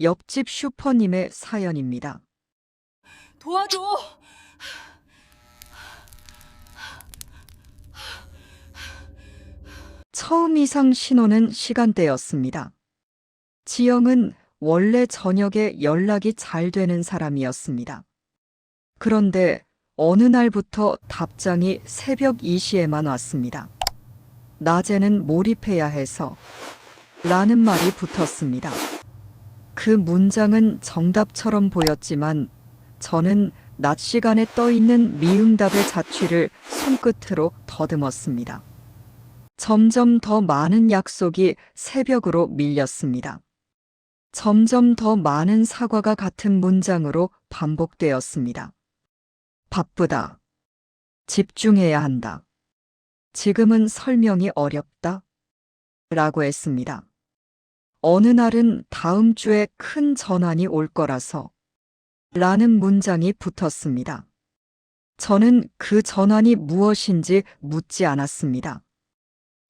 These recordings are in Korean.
옆집 슈퍼님의 사연입니다. 도와줘! 처음 이상 신호는 시간대였습니다. 지영은 원래 저녁에 연락이 잘 되는 사람이었습니다. 그런데 어느 날부터 답장이 새벽 2시에만 왔습니다. 낮에는 몰입해야 해서 라는 말이 붙었습니다. 그 문장은 정답처럼 보였지만 저는 낮 시간에 떠 있는 미응답의 자취를 손끝으로 더듬었습니다. 점점 더 많은 약속이 새벽으로 밀렸습니다. 점점 더 많은 사과가 같은 문장으로 반복되었습니다. 바쁘다. 집중해야 한다. 지금은 설명이 어렵다. 라고 했습니다. 어느 날은 다음 주에 큰 전환이 올 거라서 라는 문장이 붙었습니다. 저는 그 전환이 무엇인지 묻지 않았습니다.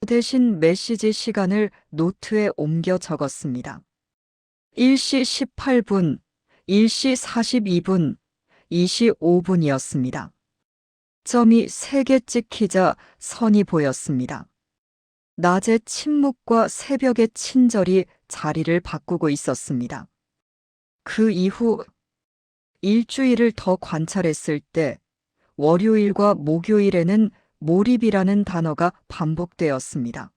대신 메시지 시간을 노트에 옮겨 적었습니다. 1시 18분, 1시 42분, 25분이었습니다. 점이 3개 찍히자 선이 보였습니다. 낮의 침묵과 새벽의 친절이 자리를 바꾸고 있었습니다. 그 이후 일주일을 더 관찰했을 때 월요일과 목요일에는 몰입이라는 단어가 반복되었습니다.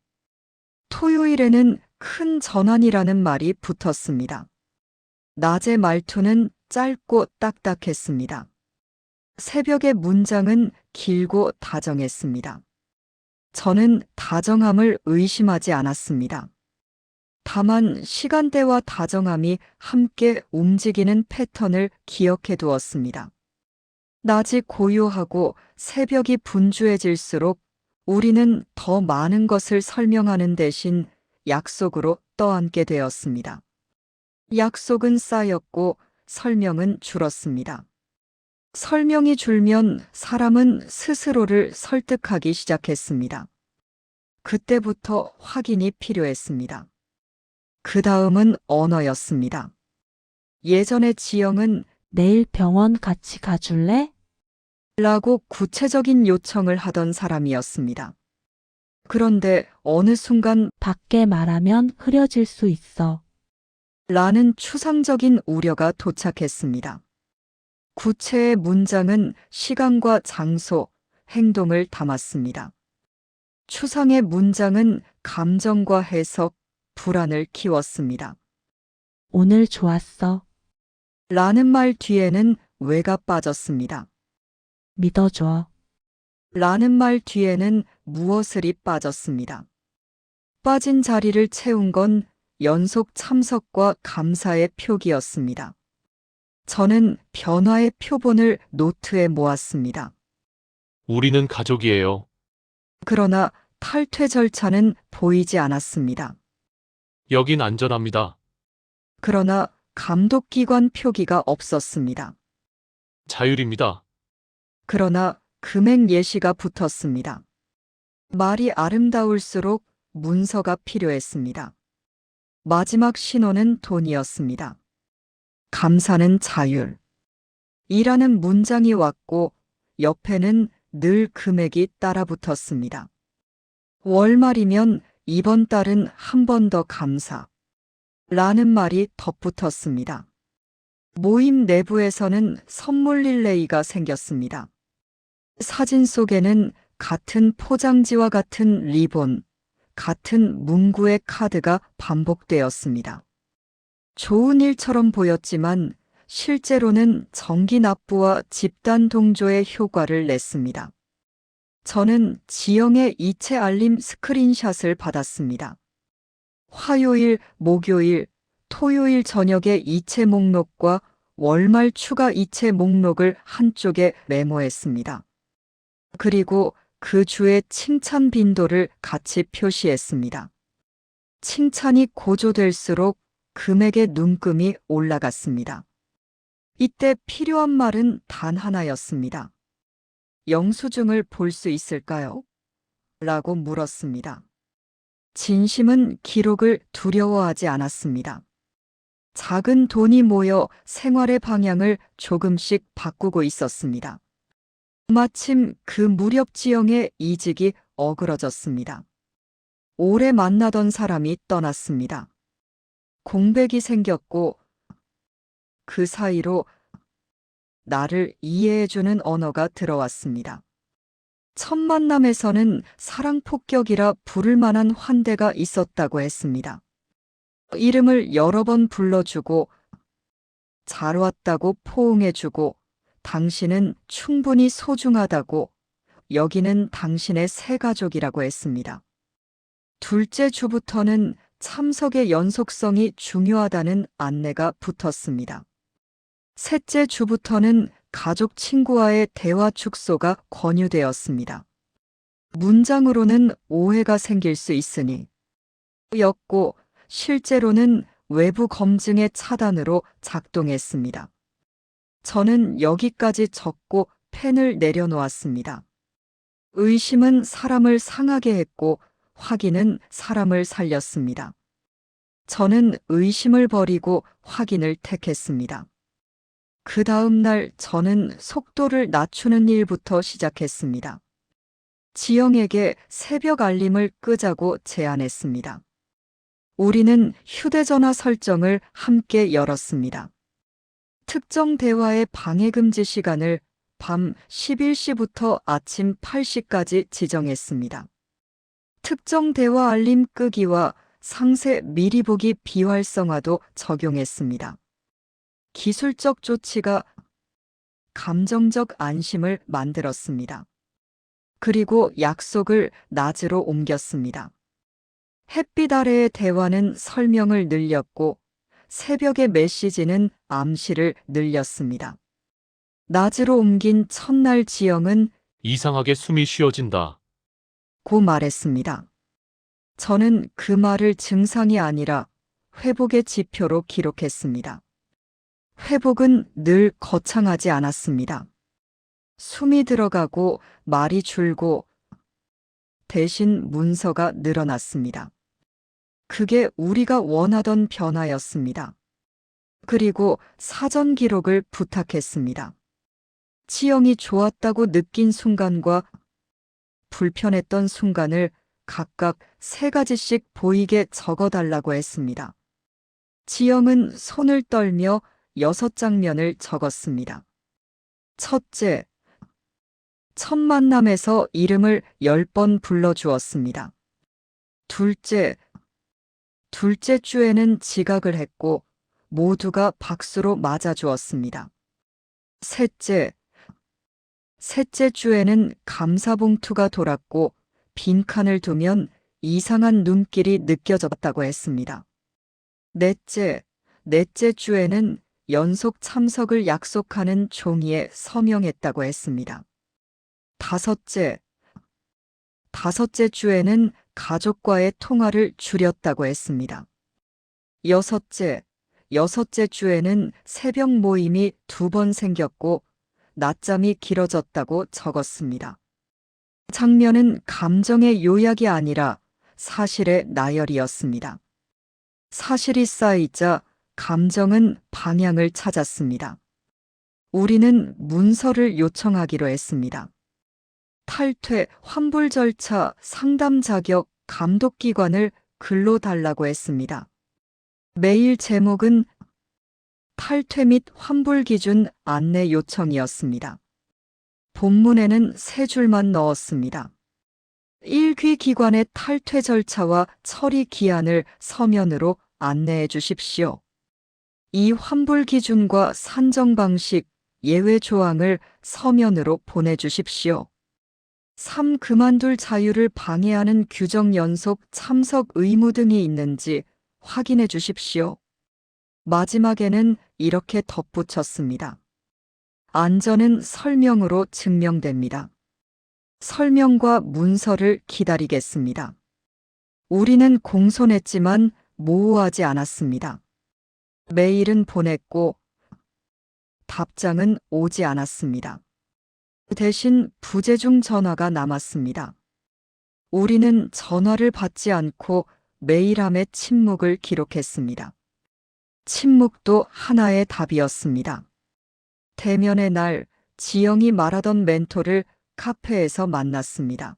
토요일에는 큰 전환이라는 말이 붙었습니다. 낮의 말투는 짧고 딱딱했습니다. 새벽의 문장은 길고 다정했습니다. 저는 다정함을 의심하지 않았습니다. 다만 시간대와 다정함이 함께 움직이는 패턴을 기억해 두었습니다. 낮이 고요하고 새벽이 분주해질수록 우리는 더 많은 것을 설명하는 대신 약속으로 떠안게 되었습니다. 약속은 쌓였고 설명은 줄었습니다. 설명이 줄면 사람은 스스로를 설득하기 시작했습니다. 그때부터 확인이 필요했습니다. 그 다음은 언어였습니다. 예전에 지영은 내일 병원 같이 가줄래? 라고 구체적인 요청을 하던 사람이었습니다. 그런데 어느 순간 밖에 말하면 흐려질 수 있어. 라는 추상적인 우려가 도착했습니다. 구체의 문장은 시간과 장소, 행동을 담았습니다. 추상의 문장은 감정과 해석, 불안을 키웠습니다. 오늘 좋았어. 라는 말 뒤에는 왜가 빠졌습니다. 믿어줘. 라는 말 뒤에는 무엇을이 빠졌습니다. 빠진 자리를 채운 건 연속 참석과 감사의 표기였습니다. 저는 변화의 표본을 노트에 모았습니다. 우리는 가족이에요. 그러나 탈퇴 절차는 보이지 않았습니다. 여긴 안전합니다. 그러나 감독기관 표기가 없었습니다. 자율입니다. 그러나 금액 예시가 붙었습니다. 말이 아름다울수록 문서가 필요했습니다. 마지막 신호는 돈이었습니다. 감사는 자율. 이라는 문장이 왔고 옆에는 늘 금액이 따라 붙었습니다. 월말이면 이번 달은 한 번 더 감사. 라는 말이 덧붙었습니다. 모임 내부에서는 선물 릴레이가 생겼습니다. 사진 속에는 같은 포장지와 같은 리본, 같은 문구의 카드가 반복되었습니다. 좋은 일처럼 보였지만 실제로는 정기 납부와 집단 동조의 효과를 냈습니다. 저는 지영의 이체 알림 스크린샷을 받았습니다. 화요일, 목요일, 토요일 저녁에 이체 목록과 월말 추가 이체 목록을 한쪽에 메모했습니다. 그리고 그 주의 칭찬 빈도를 같이 표시했습니다. 칭찬이 고조될수록 금액의 눈금이 올라갔습니다. 이때 필요한 말은 단 하나였습니다. 영수증을 볼 수 있을까요? 라고 물었습니다. 진심은 기록을 두려워하지 않았습니다. 작은 돈이 모여 생활의 방향을 조금씩 바꾸고 있었습니다. 마침 그 무렵 지영의 이직이 어그러졌습니다. 오래 만나던 사람이 떠났습니다. 공백이 생겼고 그 사이로 나를 이해해주는 언어가 들어왔습니다. 첫 만남에서는 사랑 폭격이라 부를 만한 환대가 있었다고 했습니다. 이름을 여러 번 불러주고 잘 왔다고 포옹해주고 당신은 충분히 소중하다고 여기는 당신의 새 가족이라고 했습니다. 둘째 주부터는 참석의 연속성이 중요하다는 안내가 붙었습니다. 셋째 주부터는 가족 친구와의 대화 축소가 권유되었습니다. 문장으로는 오해가 생길 수 있으니 였고 실제로는 외부 검증의 차단으로 작동했습니다. 저는 여기까지 적고 펜을 내려놓았습니다. 의심은 사람을 상하게 했고 확인은 사람을 살렸습니다. 저는 의심을 버리고 확인을 택했습니다. 그 다음 날 저는 속도를 낮추는 일부터 시작했습니다. 지영에게 새벽 알림을 끄자고 제안했습니다. 우리는 휴대전화 설정을 함께 열었습니다. 특정 대화의 방해금지 시간을 밤 11시부터 아침 8시까지 지정했습니다. 특정 대화 알림 끄기와 상세 미리 보기 비활성화도 적용했습니다. 기술적 조치가 감정적 안심을 만들었습니다. 그리고 약속을 낮으로 옮겼습니다. 햇빛 아래의 대화는 설명을 늘렸고 새벽의 메시지는 암시를 늘렸습니다. 낮으로 옮긴 첫날 지영은 이상하게 숨이 쉬어진다. 고 말했습니다. 저는 그 말을 증상이 아니라 회복의 지표로 기록했습니다. 회복은 늘 거창하지 않았습니다. 숨이 들어가고 말이 줄고 대신 문서가 늘어났습니다. 그게 우리가 원하던 변화였습니다. 그리고 사전 기록을 부탁했습니다. 지영이 좋았다고 느낀 순간과 불편했던 순간을 각각 3가지씩 보이게 적어달라고 했습니다. 지영은 손을 떨며 6장면을 적었습니다. 첫째, 첫 만남에서 이름을 10번 불러주었습니다. 둘째 주에는 지각을 했고 모두가 박수로 맞아주었습니다. 셋째 주에는 감사봉투가 돌았고 빈칸을 두면 이상한 눈길이 느껴졌다고 했습니다. 넷째 주에는 연속 참석을 약속하는 종이에 서명했다고 했습니다. 다섯째 주에는 가족과의 통화를 줄였다고 했습니다. 여섯째 주에는 새벽 모임이 2번 생겼고 낮잠이 길어졌다고 적었습니다. 장면은 감정의 요약이 아니라 사실의 나열이었습니다. 사실이 쌓이자 감정은 방향을 찾았습니다. 우리는 문서를 요청하기로 했습니다. 탈퇴, 환불 절차, 상담 자격, 감독기관을 글로 달라고 했습니다. 메일 제목은 탈퇴 및 환불 기준 안내 요청이었습니다. 본문에는 3줄만 넣었습니다. 1귀 기관의 탈퇴 절차와 처리 기한을 서면으로 안내해 주십시오. 2. 환불 기준과 산정 방식, 예외 조항을 서면으로 보내주십시오. 3. 그만둘 자유를 방해하는 규정 연속 참석 의무 등이 있는지 확인해 주십시오. 마지막에는 이렇게 덧붙였습니다. 안전은 설명으로 증명됩니다. 설명과 문서를 기다리겠습니다. 우리는 공손했지만 모호하지 않았습니다. 메일은 보냈고 답장은 오지 않았습니다. 대신 부재중 전화가 남았습니다. 우리는 전화를 받지 않고 메일함에 침묵을 기록했습니다. 침묵도 하나의 답이었습니다. 대면의 날, 지영이 말하던 멘토를 카페에서 만났습니다.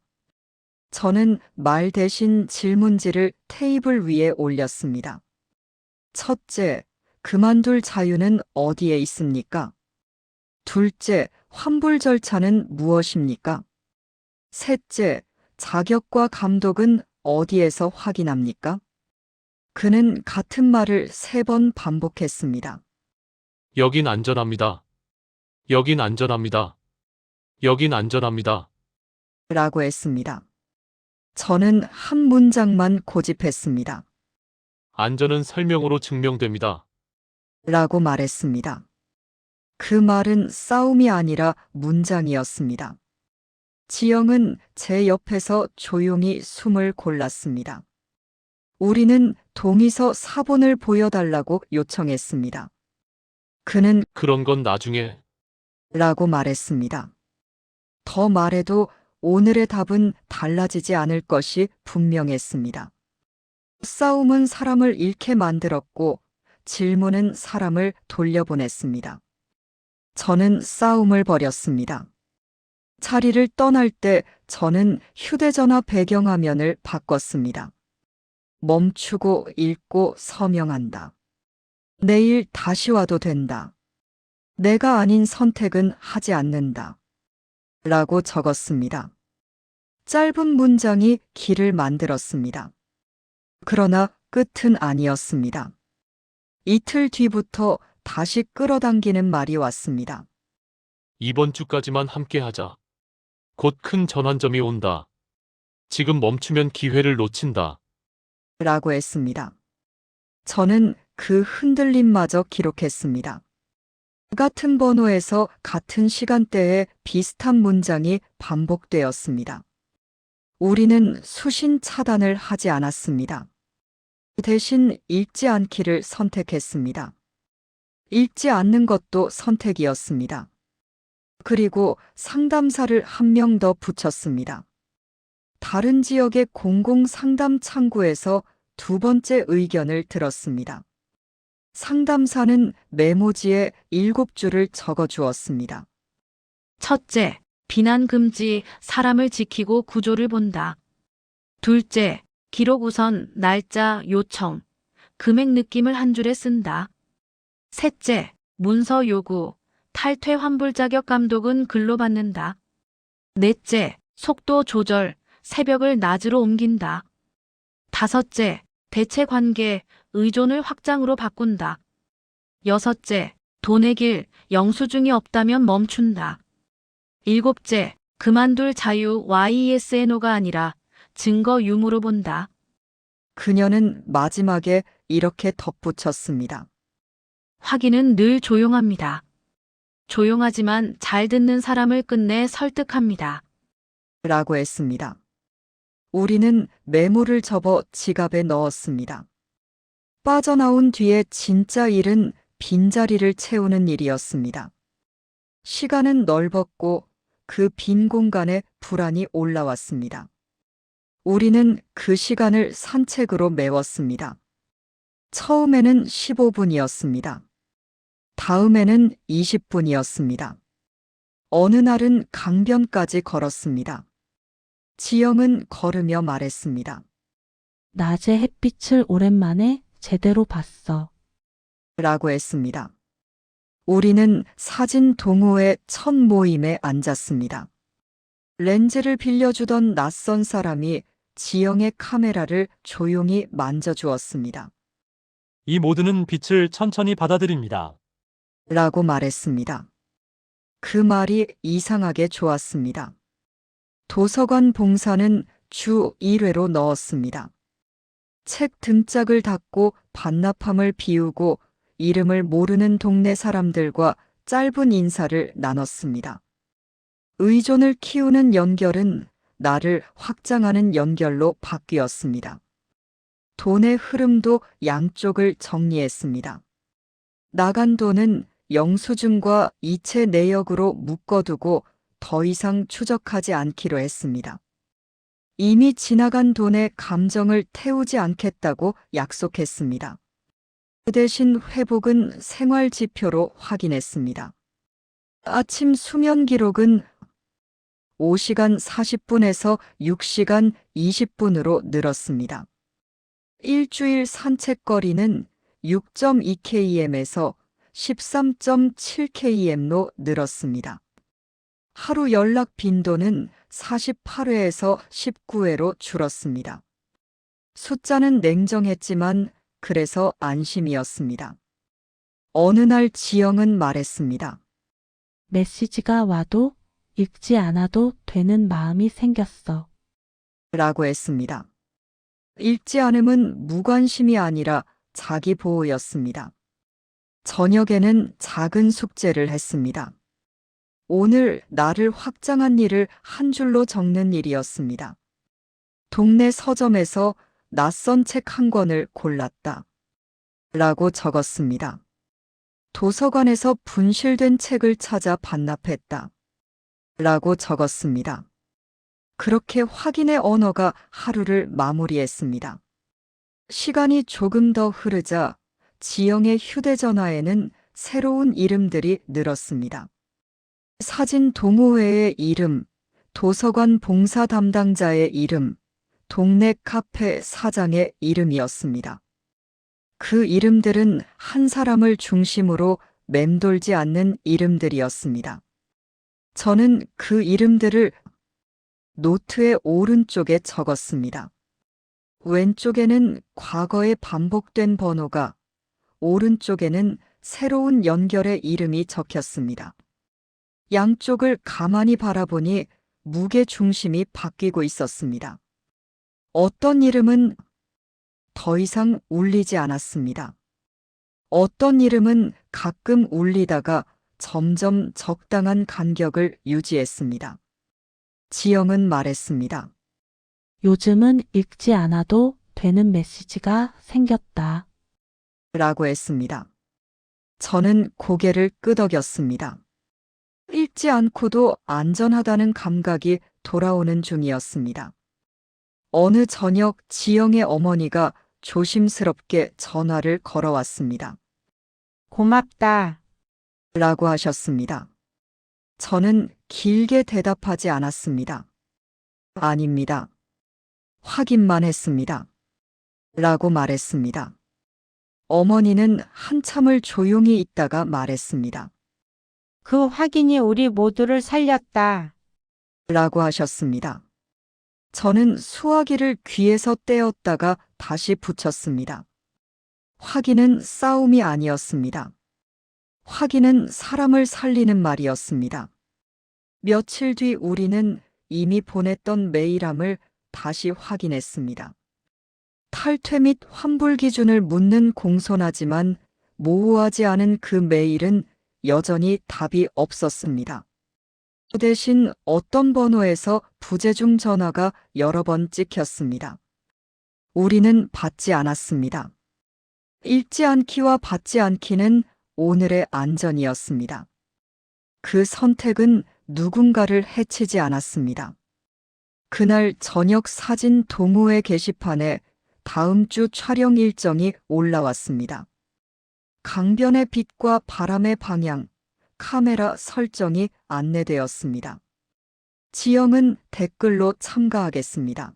저는 말 대신 질문지를 테이블 위에 올렸습니다. 첫째, 그만둘 자유는 어디에 있습니까? 둘째, 환불 절차는 무엇입니까? 셋째, 자격과 감독은 어디에서 확인합니까? 그는 같은 말을 3번 반복했습니다. 여긴 안전합니다. 여긴 안전합니다. 여긴 안전합니다. 라고 했습니다. 저는 한 문장만 고집했습니다. 안전은 설명으로 증명됩니다. 라고 말했습니다. 그 말은 싸움이 아니라 문장이었습니다. 지영은 제 옆에서 조용히 숨을 골랐습니다. 우리는 동의서 사본을 보여달라고 요청했습니다. 그는 그런 건 나중에 라고 말했습니다. 더 말해도 오늘의 답은 달라지지 않을 것이 분명했습니다. 싸움은 사람을 잃게 만들었고 질문은 사람을 돌려보냈습니다. 저는 싸움을 벌였습니다. 자리를 떠날 때 저는 휴대전화 배경화면을 바꿨습니다. 멈추고 읽고 서명한다. 내일 다시 와도 된다. 내가 아닌 선택은 하지 않는다. 라고 적었습니다. 짧은 문장이 길을 만들었습니다. 그러나 끝은 아니었습니다. 이틀 뒤부터 다시 끌어당기는 말이 왔습니다. 이번 주까지만 함께 하자. 곧 큰 전환점이 온다. 지금 멈추면 기회를 놓친다. 라고 했습니다. 저는 그 흔들림마저 기록했습니다. 같은 번호에서 같은 시간대에 비슷한 문장이 반복되었습니다. 우리는 수신 차단을 하지 않았습니다. 대신 읽지 않기를 선택했습니다. 읽지 않는 것도 선택이었습니다. 그리고 상담사를 한 명 더 붙였습니다. 다른 지역의 공공상담 창구에서 2번째 의견을 들었습니다. 상담사는 메모지에 7줄을 적어 주었습니다. 첫째, 비난 금지, 사람을 지키고 구조를 본다. 둘째, 기록 우선, 날짜, 요청, 금액 느낌을 한 줄에 쓴다. 셋째, 문서 요구, 탈퇴 환불 자격 감독은 글로 받는다. 넷째, 속도 조절, 새벽을 낮으로 옮긴다. 다섯째, 대체 관계, 의존을 확장으로 바꾼다. 여섯째, 돈의 길, 영수증이 없다면 멈춘다. 일곱째, 그만둘 자유 YESNO가 아니라 증거 유무로 본다. 그녀는 마지막에 이렇게 덧붙였습니다. 확인은 늘 조용합니다. 조용하지만 잘 듣는 사람을 끝내 설득합니다. 라고 했습니다. 우리는 메모를 접어 지갑에 넣었습니다. 빠져나온 뒤에 진짜 일은 빈자리를 채우는 일이었습니다. 시간은 넓었고 그 빈 공간에 불안이 올라왔습니다. 우리는 그 시간을 산책으로 메웠습니다. 처음에는 15분이었습니다. 다음에는 20분이었습니다. 어느 날은 강변까지 걸었습니다. 지영은 걸으며 말했습니다. 낮의 햇빛을 오랜만에 제대로 봤어. 라고 했습니다. 우리는 사진 동호회 첫 모임에 앉았습니다. 렌즈를 빌려주던 낯선 사람이 지영의 카메라를 조용히 만져주었습니다. 이 모드는 빛을 천천히 받아들입니다. 라고 말했습니다. 그 말이 이상하게 좋았습니다. 도서관 봉사는 주 1회로 넣었습니다. 책 등짝을 닫고 반납함을 비우고 이름을 모르는 동네 사람들과 짧은 인사를 나눴습니다. 의존을 키우는 연결은 나를 확장하는 연결로 바뀌었습니다. 돈의 흐름도 양쪽을 정리했습니다. 나간 돈은 영수증과 이체 내역으로 묶어두고 더 이상 추적하지 않기로 했습니다. 이미 지나간 돈에 감정을 태우지 않겠다고 약속했습니다. 그 대신 회복은 생활 지표로 확인했습니다. 아침 수면 기록은 5시간 40분에서 6시간 20분으로 늘었습니다. 일주일 산책 거리는 6.2km에서 13.7km로 늘었습니다. 하루 연락 빈도는 48회에서 19회로 줄었습니다. 숫자는 냉정했지만 그래서 안심이었습니다. 어느 날 지영은 말했습니다. 메시지가 와도 읽지 않아도 되는 마음이 생겼어. 라고 했습니다. 읽지 않음은 무관심이 아니라 자기 보호였습니다. 저녁에는 작은 숙제를 했습니다. 오늘 나를 확장한 일을 한 줄로 적는 일이었습니다. 동네 서점에서 낯선 책 한 권을 골랐다. 라고 적었습니다. 도서관에서 분실된 책을 찾아 반납했다. 라고 적었습니다. 그렇게 확인의 언어가 하루를 마무리했습니다. 시간이 조금 더 흐르자 지영의 휴대전화에는 새로운 이름들이 늘었습니다. 사진 동호회의 이름, 도서관 봉사 담당자의 이름, 동네 카페 사장의 이름이었습니다. 그 이름들은 한 사람을 중심으로 맴돌지 않는 이름들이었습니다. 저는 그 이름들을 노트의 오른쪽에 적었습니다. 왼쪽에는 과거에 반복된 번호가, 오른쪽에는 새로운 연결의 이름이 적혔습니다. 양쪽을 가만히 바라보니 무게 중심이 바뀌고 있었습니다. 어떤 이름은 더 이상 울리지 않았습니다. 어떤 이름은 가끔 울리다가 점점 적당한 간격을 유지했습니다. 지영은 말했습니다. 요즘은 읽지 않아도 되는 메시지가 생겼다. 라고 했습니다. 저는 고개를 끄덕였습니다. 읽지 않고도 안전하다는 감각이 돌아오는 중이었습니다. 어느 저녁 지영의 어머니가 조심스럽게 전화를 걸어왔습니다. 고맙다. 라고 하셨습니다. 저는 길게 대답하지 않았습니다. 아닙니다. 확인만 했습니다. 라고 말했습니다. 어머니는 한참을 조용히 있다가 말했습니다. 그 확인이 우리 모두를 살렸다. 라고 하셨습니다. 저는 수화기를 귀에서 떼었다가 다시 붙였습니다. 확인은 싸움이 아니었습니다. 확인은 사람을 살리는 말이었습니다. 며칠 뒤 우리는 이미 보냈던 메일함을 다시 확인했습니다. 탈퇴 및 환불 기준을 묻는 공손하지만 모호하지 않은 그 메일은 여전히 답이 없었습니다. 그 대신 어떤 번호에서 부재중 전화가 여러 번 찍혔습니다. 우리는 받지 않았습니다. 읽지 않기와 받지 않기는 오늘의 안전이었습니다. 그 선택은 누군가를 해치지 않았습니다. 그날 저녁 사진 동호회 게시판에 다음 주 촬영 일정이 올라왔습니다. 강변의 빛과 바람의 방향, 카메라 설정이 안내되었습니다. 지영은 댓글로 참가하겠습니다.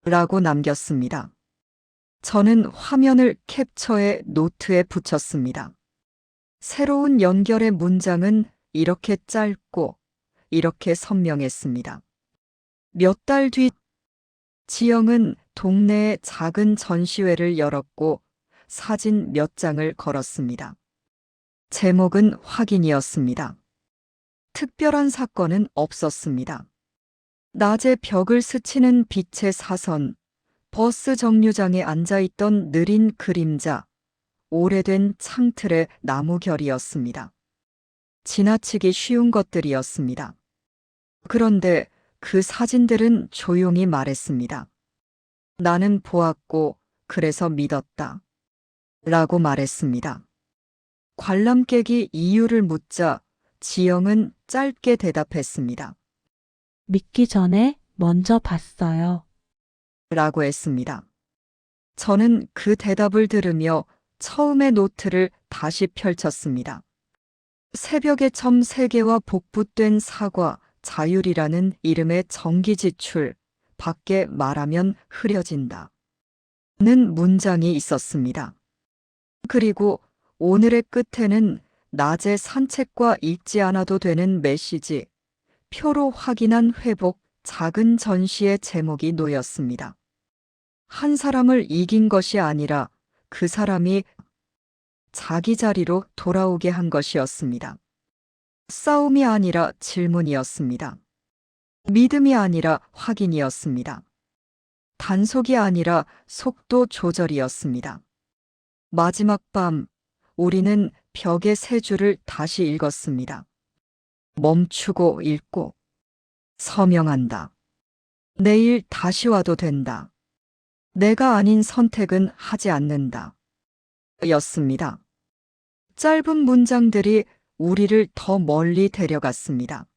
라고 남겼습니다. 저는 화면을 캡처해 노트에 붙였습니다. 새로운 연결의 문장은 이렇게 짧고 이렇게 선명했습니다. 몇 달 뒤 지영은 동네에 작은 전시회를 열었고 사진 몇 장을 걸었습니다. 제목은 확인이었습니다. 특별한 사건은 없었습니다. 낮에 벽을 스치는 빛의 사선, 버스 정류장에 앉아있던 느린 그림자, 오래된 창틀의 나무 결이었습니다. 지나치기 쉬운 것들이었습니다. 그런데 그 사진들은 조용히 말했습니다. 나는 보았고 그래서 믿었다. 라고 말했습니다. 관람객이 이유를 묻자 지영은 짧게 대답했습니다. 믿기 전에 먼저 봤어요. 라고 했습니다. 저는 그 대답을 들으며 처음의 노트를 다시 펼쳤습니다. 새벽의 점 3개와 복붙된 사과, 자율이라는 이름의 정기지출, 밖에 말하면 흐려진다. 는 문장이 있었습니다. 그리고 오늘의 끝에는 낮에 산책과 읽지 않아도 되는 메시지, 표로 확인한 회복, 작은 전시의 제목이 놓였습니다. 한 사람을 이긴 것이 아니라 그 사람이 자기 자리로 돌아오게 한 것이었습니다. 싸움이 아니라 질문이었습니다. 믿음이 아니라 확인이었습니다. 단속이 아니라 속도 조절이었습니다. 마지막 밤, 우리는 벽의 세 줄을 다시 읽었습니다. 멈추고 읽고, 서명한다. 내일 다시 와도 된다. 내가 아닌 선택은 하지 않는다. 였습니다. 짧은 문장들이 우리를 더 멀리 데려갔습니다.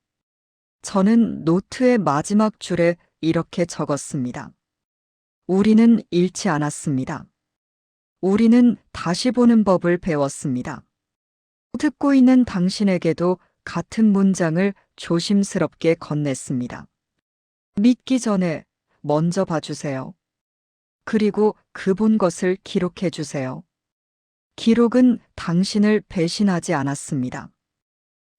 저는 노트의 마지막 줄에 이렇게 적었습니다. 우리는 잃지 않았습니다. 우리는 다시 보는 법을 배웠습니다. 듣고 있는 당신에게도 같은 문장을 조심스럽게 건넸습니다. 믿기 전에 먼저 봐주세요. 그리고 그 본 것을 기록해 주세요. 기록은 당신을 배신하지 않았습니다.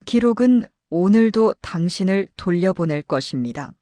기록은 오늘도 당신을 돌려보낼 것입니다.